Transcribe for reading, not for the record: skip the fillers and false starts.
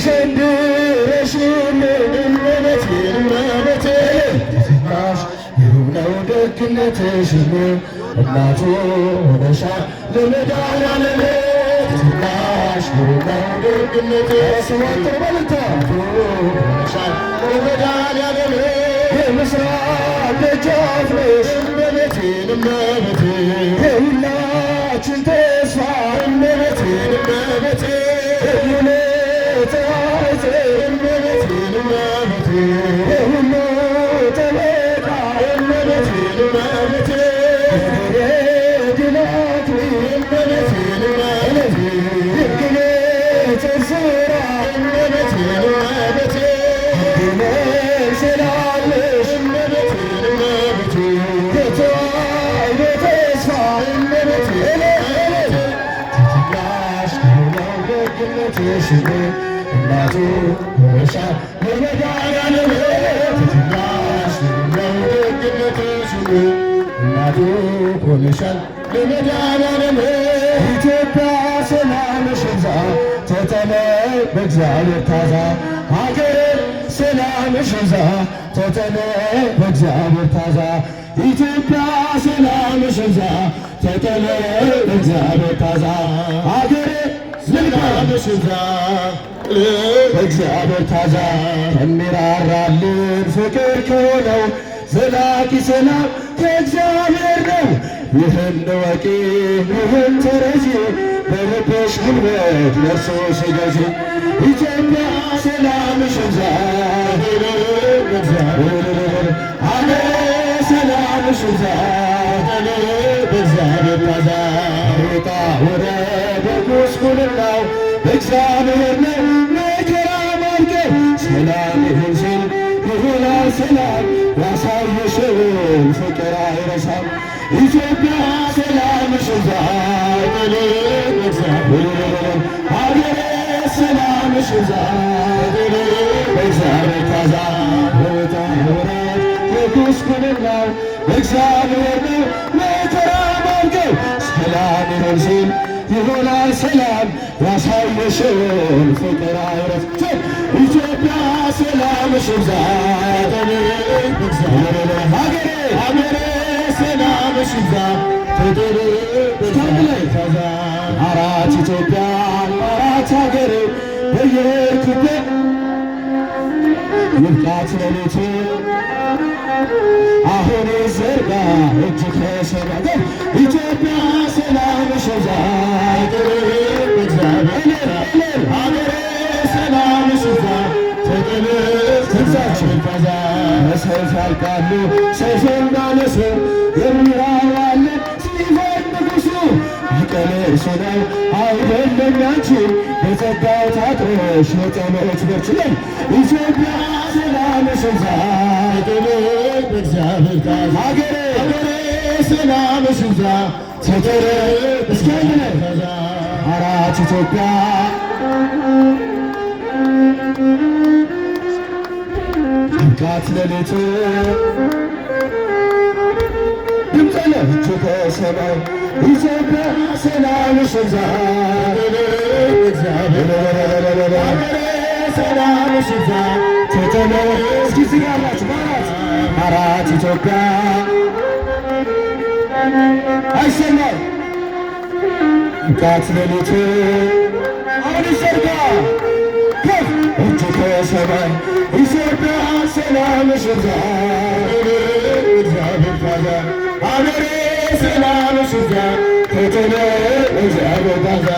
ዘንድረሽልን እመቤቴ እመቤቴ ትዝታሽ ግሩም ነው ደግነትሽን እናቱ ሆነሻል ለመድኃኒዓለም ትዝታሽ ግሩም ነው ደግነትሽ ስወጥር በልታ ሆነሻል ለመድኃኒዓለም የምስራቅ ደጃፍ ነሽ እመቤቴ እመቤቴ የሁላችን ተስፋ እመቤቴ እመቤቴ የሁሉ ጠበቃ እመቤቴ እመቤቴ የድነት እመቤቴ እመቤቴ የግሌት ስራ እመቤቴ እመቤቴ ድነን ስላለሽ እመቤቴ እመቤቴ የተዋሕዶ ተስፋ እመቤቴ እመቤቴ ትትናሽ ነው ደግነትሽ እናቱ ሆነሻል ለመድኃኒዓለም ትትናሽ ነው ደግነትሽ እናቱ ሆነሻል ለመድኃኒዓለም ኢትዮጵያ ሰላምሽ ይብዛ ተጠመቅ በእግዚአብሔር ታዛ ሀገር ሰላምሽ ይብዛ ተጠመቅ በእግዚአብሔር ታዛ ኢትዮጵያ ሰላምሽ ይብዛ ተጠመቅ በእግዚአብሔር ታዛ ሀገር ሰላምሽ ይብዛ በእግዚአብሔር ታዛ ከሚራራልን ፍቅር ከሆነው ዘላቂ ሰላም ከእግዚአብሔር ነው። ይህን እወቂ ይህን ተረጂ በልብሽ ጉልበት ለእርሱ ስገጂ ኢትዮጵያ ሰላምሽ ይብዛ ሀገሬ ሰላምሽ ይብዛ በእግዚአብሔር ታዛ ውጣ ውረድ በጉስቁልናው እግዚአብሔር ነው መከራ ማርገብ ሰላም ይሁን ሲል ይሆናል ሰላም ያሳየሽውን ፍቅር አይረሳም ኢትዮጵያ ሰላምሽ ይብዛ ሀገሬ ሰላምሽ ይብዛ በእግዚአብሔር ታዛ ውጣ ውረድ የጉስቁልናው እግዚአብሔር ነው መከራ ማርገብ ሰላም ይሁን ሲል ይሆናል ሰላም ያሳየሽውን ፍቅር አይረሳም ኢትዮጵያ ሰላምሽ ይብዛ ሀገሬ ሰላምሽ ይብዛ አራት ኢትዮጵያ አራት ሀገር በየሄድኩበት ይብቃት ሌሊቱ አሁን ዘርጋ እጅ ከሰማይ ኢትዮጵያ ሰላምሽ ይብዛ ሀገሬ ሰላምሽ ይብዛ በሰይፍ ያልቃሉ ሰይፍ የሚያነሱ የሚራራልን ሲሆን ንጉሱ ይቀለሱ ነው አይደለም ያንቺ በጸጋው ታጥሮሽ የጸሎት በርች ላይ ኢትዮጵያ ሰላምሽ ይብዛ በእግዚአብሔር ታዛ ሀገሬ ሰላምሽ ይብዛ እስከ አራት ኢትዮጵያ ይብቃት ሌሊቱ ድምፀ ለእጁ ከሰማይ ኢትዮጵያ ሰላምሽ ይብዛ ሰላምሽ ይብዛ እስኪ ዝጋላችሁ አራት ኢትዮጵያ አይሰማም ይብቃት ሌሊቱ አሁን ይዘርጋ ከፍ እጁ ከሰማይ ኢትዮጵያ ሰላምሽ ይብዛ እግዚአብሔር ታዛ ሀገሬ ሰላምሽ ይብዛ እግዚአብሔር ታዛ